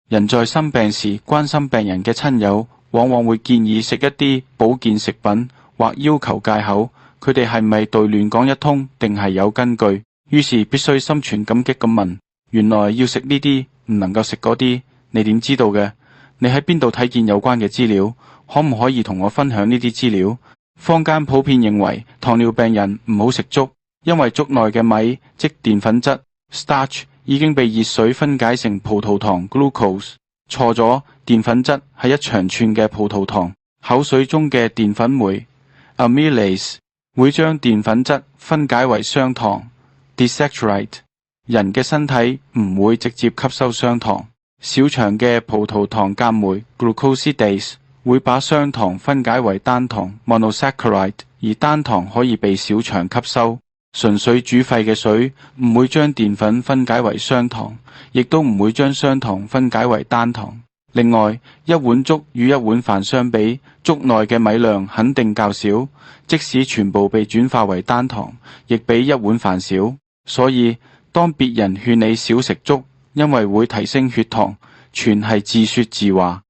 人在生病時，關心病人嘅親友往往會建議食一啲保健食品，或要求戒口。佢哋係咪對亂講一通，定係有根據？於是必須心存感激咁問：原來要食呢啲，唔能夠食嗰啲，你點知道嘅？你喺邊度睇見有關嘅資料？可唔可以同我分享呢啲資料？坊間普遍認為糖尿病人唔好食粥，因為粥內嘅米即澱粉質 starch 已經被熱水分解成葡萄糖 glucose。錯咗，澱粉質係一長串嘅葡萄糖，口水中嘅澱粉酶 amylase 會將澱粉質分解為雙糖 desaccharide。人嘅身體唔會直接吸收雙糖，小腸嘅葡萄糖鉀酶 glucosidase 會把雙糖分解為單糖 monosaccharide， 而單糖可以被小腸吸收。純粹煮沸嘅水唔會將澱粉分解為雙糖，亦都唔會將雙糖分解為單糖。另外，一碗粥與一碗飯相比，粥內嘅米量肯定較少，即使全部被轉化為單糖，亦比一碗飯少。所以，當別人勸你少食粥，因為會提升血糖，全係自說自話。